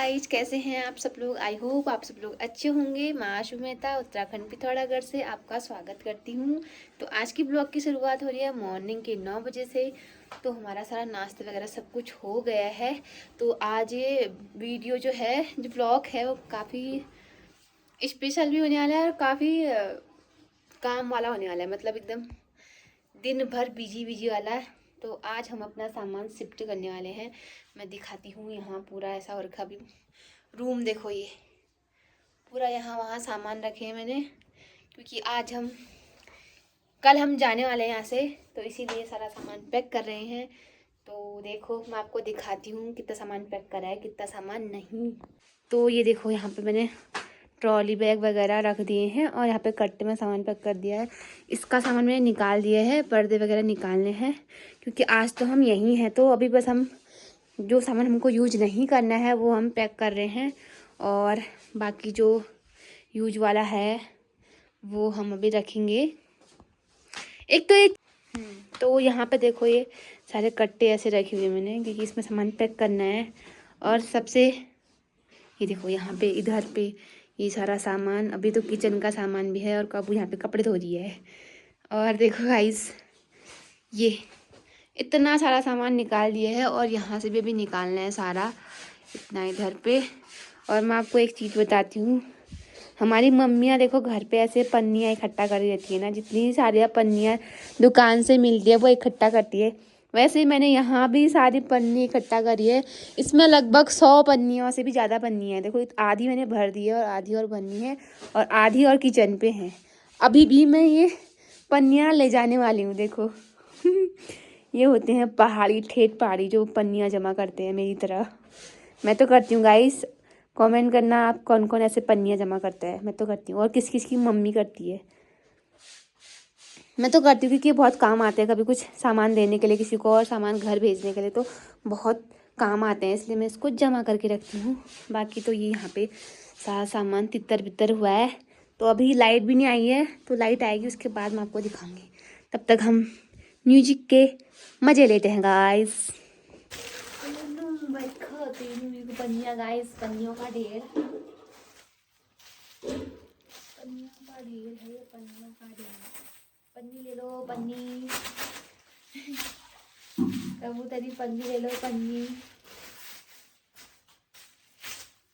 Guys, कैसे हैं आप सब लोग। आई होप आप सब लोग अच्छे होंगे। मैं आशु मेहता उत्तराखंड पिथौरागढ़ से आपका स्वागत करती हूँ। तो आज की ब्लॉग की शुरुआत हो रही है मॉर्निंग के 9 बजे से। तो हमारा सारा नाश्ता वगैरह सब कुछ हो गया है। तो आज ये वीडियो जो है, जो ब्लॉग है, वो काफ़ी स्पेशल भी होने वाला है और काफ़ी काम वाला होने वाला है। मतलब एकदम दिन भर बिजी बिजी वाला है। तो आज हम अपना सामान शिफ्ट करने वाले हैं। मैं दिखाती हूँ। यहाँ पूरा ऐसा और रखा भी रूम देखो, ये पूरा यहाँ वहाँ सामान रखे हैं मैंने, क्योंकि आज कल हम जाने वाले हैं यहाँ से, तो इसीलिए सारा सामान पैक कर रहे हैं। तो देखो, मैं आपको दिखाती हूँ कितना सामान पैक करा है, कितना सामान नहीं। तो ये देखो, यहाँ पे मैंने ट्रॉली बैग वगैरह रख दिए हैं और यहाँ पे कट्टे में सामान पैक कर दिया है। इसका सामान मैंने निकाल दिया है, पर्दे वगैरह निकालने हैं, क्योंकि आज तो हम यहीं हैं। तो अभी बस हम जो सामान हमको यूज नहीं करना है वो हम पैक कर रहे हैं, और बाकी जो यूज वाला है वो हम अभी रखेंगे। एक तो ये तो यहाँ पे देखो, ये सारे कट्टे ऐसे रखे हुए मैंने, क्योंकि इसमें सामान पैक करना है। और सबसे ये देखो, यहाँ पे इधर पे ये सारा सामान, अभी तो किचन का सामान भी है, और काबू यहाँ पे कपड़े धो रही है। और देखो गाइस, ये इतना सारा सामान निकाल दिया है, और यहाँ से भी अभी निकालना है सारा, इतना इधर पे। और मैं आपको एक चीज़ बताती हूँ, हमारी मम्मियाँ देखो घर पे ऐसे पन्नियाँ इकट्ठा कर देती है ना, जितनी सारी पन्नियाँ दुकान से मिलती है वो इकट्ठा करती है। वैसे ही मैंने यहाँ भी सारी पन्नी इकट्ठा करी है। इसमें लगभग 100 पन्नियों से भी ज़्यादा पन्नी है। देखो, आधी मैंने भर दी है और आधी और भरनी है, और आधी और किचन पे है। अभी भी मैं ये पन्नियाँ ले जाने वाली हूँ। देखो ये होते हैं पहाड़ी, ठेठ पहाड़ी, जो पन्नियाँ जमा करते हैं मेरी तरह। मैं तो करती हूँ गाइस, कमेंट करना आप कौन कौन ऐसे पन्नियाँ जमा करता है। मैं तो करती हूँ, और किस किस की मम्मी करती है। मैं तो करती हूँ क्योंकि ये बहुत काम आते हैं, कभी कुछ सामान देने के लिए किसी को, और सामान घर भेजने के लिए, तो बहुत काम आते हैं, इसलिए मैं इसको जमा करके रखती हूँ। बाकी तो ये यहाँ पे सारा सामान तितर बितर हुआ है। तो अभी लाइट भी नहीं आई है, तो लाइट आएगी उसके बाद मैं आपको दिखाऊंगी। तब तक हम म्यूजिक के मजे लेते हैं गाइस। पन्नियाँ गाइस, पन्नियों का ढेर, पन्नियों का ढेर है, पन्नियों का ढेर। पन्नी ले लो, पन्नी कबूतरी, पन्नी ले लो, पन्नी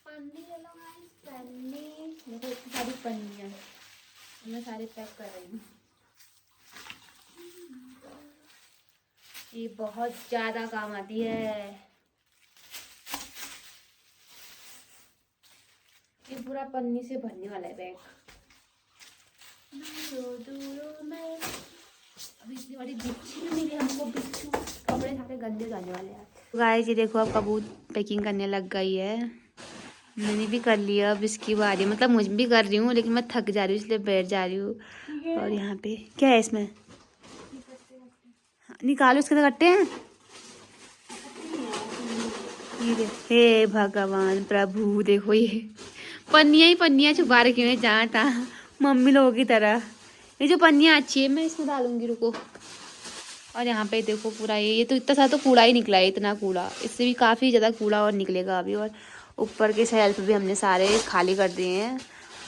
पन्नी ले लो गाइस, पन्नी। देखो इतनी सारी पन्नियाँ मैं सारे पैक कर रही हूँ। ये बहुत ज़्यादा काम आती है। ये पूरा पन्नी से भरने वाला है बैग। दूरो में अभी इतनी बड़ी बिच्छू भी मिली हमको, बिच्छू कपड़े सारे गंदे जाने वाले हैं। गाइस ये देखो, अब कबूत पैकिंग करने लग गई है। मैंने भी कर लिया, अब इसकी बारी, मतलब मुझ भी कर रही हूँ, लेकिन मैं थक जा रही हूँ इसलिए बैठ जा रही हूँ। और यहाँ पे क्या है इसमें, निकालो, इसके तो कट्टे हैं। ये हे भगवान प्रभु, देखो ये पन्नियाँ ही पन्नियाँ छुपा रखी हैं जहाँ तहाँ, मम्मी लोगों की तरह। ये जो पन्नियाँ अच्छी है मैं इसमें डालूंगी, रुको। और यहाँ पे देखो पूरा ये तो इतना सारा तो कूड़ा ही निकला है, इतना कूड़ा, इससे भी काफ़ी ज़्यादा कूड़ा और निकलेगा अभी। और ऊपर के शेल्फ भी हमने सारे खाली कर दिए हैं,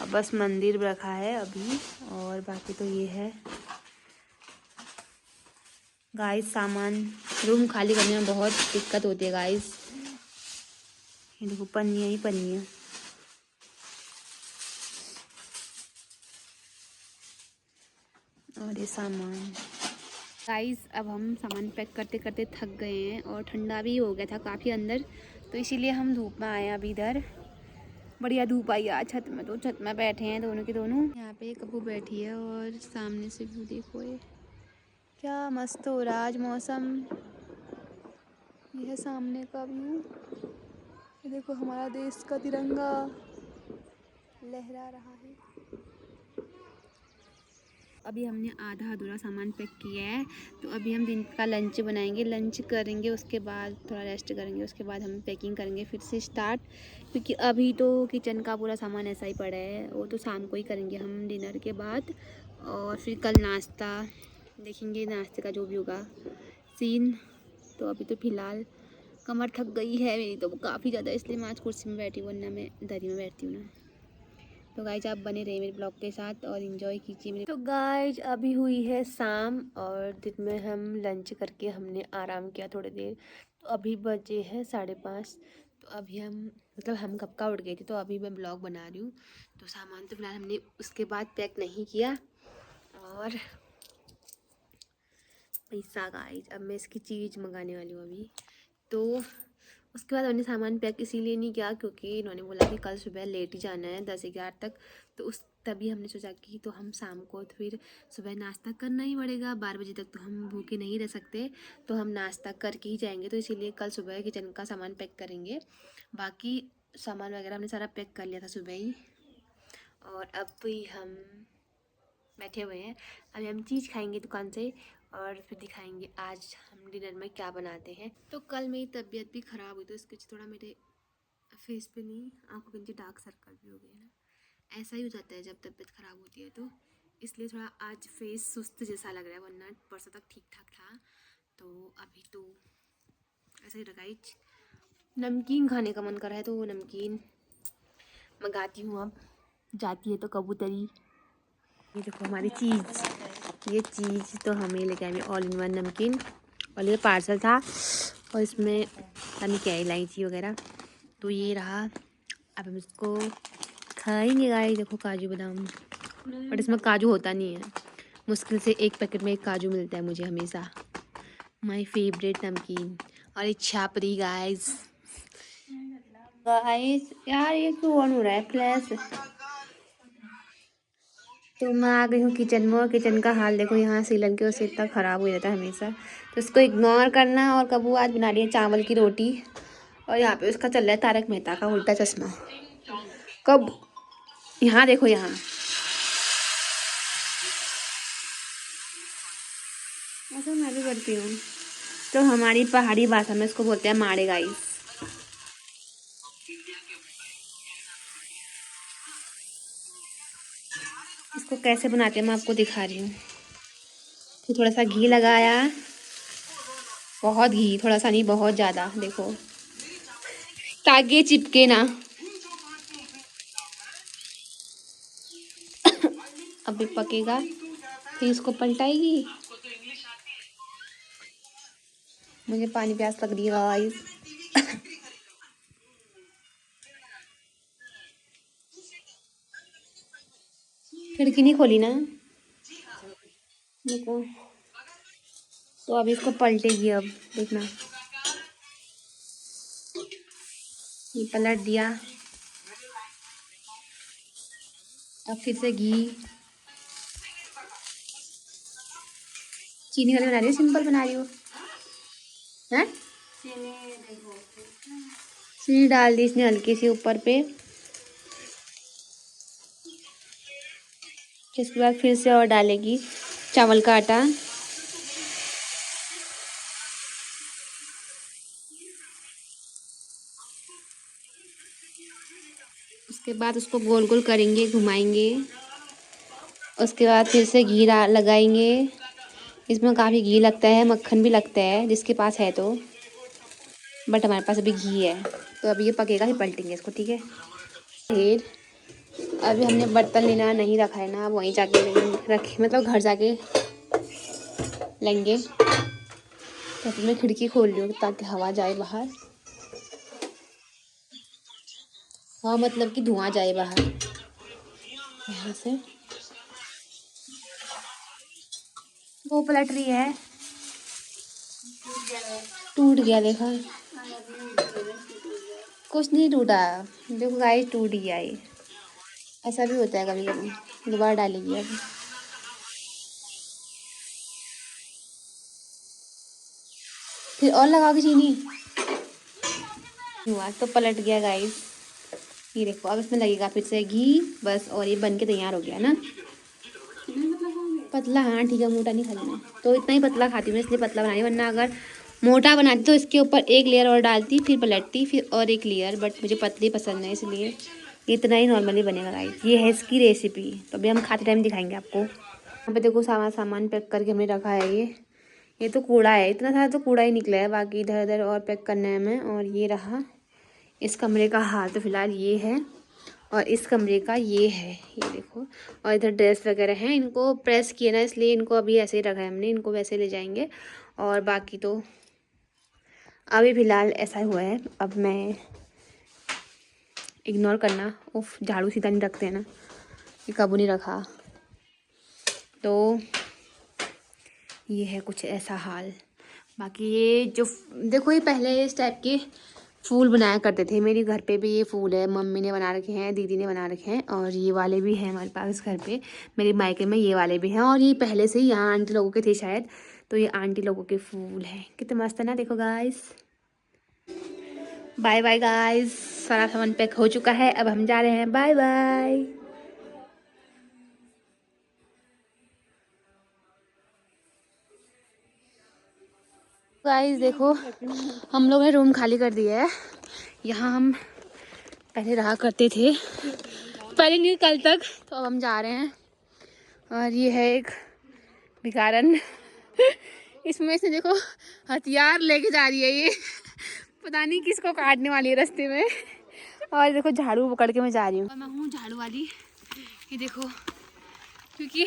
अब बस मंदिर रखा है अभी, और बाकी तो ये है गाइस। सामान रूम खाली करने में बहुत दिक्कत होती है गाइस। ये देखो पन्नियाँ ही पन्नियाँ। और ये सामान गाइस, अब हम सामान पैक करते करते थक गए हैं, और ठंडा भी हो गया था काफ़ी अंदर, तो इसीलिए हम धूप में आए हैं अभी। इधर बढ़िया धूप आई आज छत में, तो छत में बैठे हैं दोनों के दोनों। यहाँ पे कबू बैठी है, और सामने से व्यू देखो, ये क्या मस्त हो रहा आज मौसम। यह है सामने का व्यू, ये देखो हमारा देश का तिरंगा लहरा रहा है। अभी हमने आधा अधूरा सामान पैक किया है, तो अभी हम दिन का लंच बनाएंगे, लंच करेंगे, उसके बाद थोड़ा रेस्ट करेंगे, उसके बाद हम पैकिंग करेंगे फिर से स्टार्ट। क्योंकि अभी तो किचन का पूरा सामान ऐसा ही पड़ा है, वो तो शाम को ही करेंगे हम डिनर के बाद। और फिर कल नाश्ता देखेंगे, नाश्ते का जो भी होगा सीन। तो अभी तो फ़िलहाल कमर थक गई है मेरी तो काफ़ी ज़्यादा, इसलिए मैं आज कुर्सी में बैठी हूँ, वरना मैं दरी में बैठती हूँ ना। तो गाइज आप बने रहिए मेरे ब्लॉग के साथ और इन्जॉय कीजिए मेरे। तो गाइज अभी हुई है शाम और दिन में हम लंच करके हमने आराम किया थोड़ी देर। तो अभी बजे हैं 5:30। तो अभी हम कब का उठ गए थे, तो अभी मैं ब्लॉग बना रही हूँ। तो सामान तो फिलहाल हमने उसके बाद पैक नहीं किया। और पैसा गाइज, अब मैं इसकी चीज़ मंगाने वाली हूँ अभी। तो उसके बाद हमने सामान पैक इसीलिए नहीं किया क्योंकि इन्होंने बोला कि कल सुबह लेट ही जाना है 10-11 तक। तो उस तभी हमने सोचा कि तो हम शाम को तो फिर सुबह नाश्ता करना ही पड़ेगा, 12 बजे तक तो हम भूखे नहीं रह सकते। तो हम नाश्ता करके ही जाएंगे, तो इसीलिए कल सुबह किचन का सामान पैक करेंगे। बाकी सामान वगैरह हमने सारा पैक कर लिया था सुबह ही। और अब भी हम बैठे हुए हैं, अभी हम चीज़ खाएंगे दुकान से और फिर दिखाएंगे आज हम डिनर में क्या बनाते हैं। तो कल मेरी तबीयत भी ख़राब हुई तो इसके थोड़ा मेरे फेस पे नहीं, आंखों के नीचे डार्क सर्कल भी हो गए ना। ऐसा ही हो जाता है जब तबीयत ख़राब होती है, तो इसलिए थोड़ा आज फेस सुस्त जैसा लग रहा है, वरना परसों तक ठीक ठाक था। तो अभी तो ऐसा ही रखा। नमकीन खाने का मन कर रहा है तो वो नमकीन मंगाती हूँ। अब जाती है तो कबूतरी। ये देखो हमारी चीज़, ये चीज़ तो हमें लेके आए ऑल इन वन नमकीन, और ये पार्सल था और इसमें पता क्या इलायची वगैरह। तो ये रहा, अब हम इसको खाएंगे गाइस। देखो काजू बादाम, बट इसमें काजू होता नहीं है, मुश्किल से एक पैकेट में एक काजू मिलता है मुझे हमेशा। माय फेवरेट नमकीन। और ये छापरी गाइस। गाइस यार ये क्यों ऑन हो रहा है फ्लैश। तो मैं आ गई हूँ किचन में, और किचन का हाल देखो, यहाँ सीलन की वजह से इतना ख़राब हो जाता है हमेशा। तो इसको इग्नोर करना। और कबू आज बना रही है चावल की रोटी, और यहाँ पे उसका चल रहा है तारक मेहता का उल्टा चश्मा। कब यहाँ देखो, यहाँ ऐसा मैं भी करती हूँ। तो हमारी पहाड़ी भाषा में इसको बोलते हैं माड़े गाइस। इसको कैसे बनाते हैं मैं आपको दिखा रही हूँ। फिर थोड़ा सा घी लगाया, बहुत घी, थोड़ा सा नहीं बहुत ज़्यादा, देखो ताकि ये चिपके ना। अभी पकेगा फिर इसको पलटाएगी। मुझे पानी प्यास लग रही है गाइस। खिड़की नहीं खोली ना, देखो। तो अभी इसको पलटेगी, अब देखना। ये पलट दिया, अब फिर से घी। चीनी वाली बना रही हो सिंपल बना रही हो हैं? चीनी डाल दी इसने हल्की सी ऊपर पे। इसके बाद फिर से और डालेगी चावल का आटा। उसके बाद उसको गोल गोल करेंगे, घुमाएंगे। उसके बाद फिर से घी लगाएंगे। इसमें काफ़ी घी लगता है, मक्खन भी लगता है जिसके पास है तो, बट हमारे पास अभी घी है। तो अभी ये पकेगा, फिर पलटेंगे इसको, ठीक है। फिर अभी हमने बर्तन लेना नहीं रखा है ना, वहीं जाके रखे, मतलब घर जाके लेंगे। तो फिर मैं खिड़की खोल रही हूँ ताकि हवा जाए बाहर। हाँ मतलब कि धुआं जाए बाहर यहाँ से। वो पलट रही है, टूट गया, देखा कुछ नहीं टूटा, देखो गाइस टूट गया ये। ऐसा भी होता है कभी कभी। दोबारा डालेगी अब, फिर और लगाओगी चीनी। हुआ तो पलट गया गाइस। ये देखो अब इसमें लगेगा फिर से घी, बस। और ये बन के तैयार हो गया ना। पतला, हाँ ठीक है, मोटा नहीं खाना है तो इतना ही पतला खाती हूँ मैं, इसलिए पतला बना रही हूँ। वरना अगर मोटा बनाती तो इसके ऊपर एक लेयर और डालती, फिर पलटती, फिर और एक लेयर। बट मुझे पतली पसंद है, इसलिए इतना ही नॉर्मली बनेगा गाइस। ये है इसकी रेसिपी। तो अभी हम खाते टाइम दिखाएंगे आपको। यहाँ पे देखो सारा सामान पैक करके हमने रखा है। ये ये तो कूड़ा है, इतना सारा तो कूड़ा ही निकला है, बाकी इधर उधर और पैक करना है हमें। और ये रहा इस कमरे का हाल तो फिलहाल ये है, और इस कमरे का ये है, ये देखो। और इधर ड्रेस वगैरह हैं, इनको प्रेस किए ना इसलिए इनको अभी ऐसे ही रखा है हमने, इनको वैसे ले जाएंगे। और बाकी तो अभी फ़िलहाल ऐसा हुआ है। अब मैं इग्नोर करना, उफ झाड़ू सीधा नहीं रखते हैं ना, ये कबू नहीं रखा। तो ये है कुछ ऐसा हाल। बाकी ये जो देखो, ये पहले इस टाइप के फूल बनाया करते थे। मेरे घर पे भी ये फूल है, मम्मी ने बना रखे हैं, दीदी ने बना रखे हैं, और ये वाले भी हैं हमारे पास घर पे, मेरे मायके में ये वाले भी हैं। और ये पहले से ही यहाँ आंटी लोगों के थे शायद, तो ये आंटी लोगों के फूल हैं। कितने मस्त है ना, देखो गाइस। बाय बाय गाइस, सारा सामान पैक हो चुका है, अब हम जा रहे हैं। Bye bye guys. देखो हम लोग ने रूम खाली कर दिया है। यहाँ हम पहले रहा करते थे, पहले नहीं कल तक, तो अब हम जा रहे हैं। और ये है एक भिखारन इसमें से देखो हथियार लेके जा रही है ये पता नहीं किसको काटने वाली है रास्ते में। और देखो झाड़ू पकड़ के मैं जा रही हूँ, मैं हूँ झाड़ू वाली। ये देखो, क्योंकि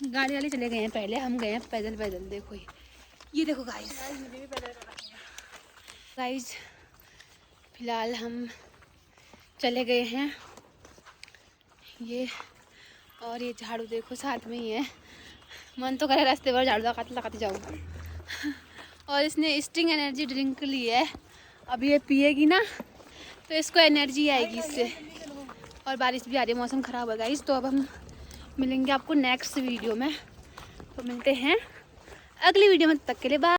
गाड़ी वाले चले गए हैं पहले, हम गए हैं पैदल पैदल। देखो ये देखो गाइस, फिलहाल हम चले गए हैं ये। और ये झाड़ू देखो साथ में ही है, मन तो करे रास्ते पर झाड़ू लगाते लगाते जाऊँ। और इसने स्ट्रिंग एनर्जी ड्रिंक ली है, अब ये पिएगी ना तो इसको एनर्जी आएगी इससे। और बारिश भी आ रही है, मौसम ख़राब है गाइस। तो अब हम मिलेंगे आपको नेक्स्ट वीडियो में, तो मिलते हैं अगली वीडियो में, तब तक के लिए बाय।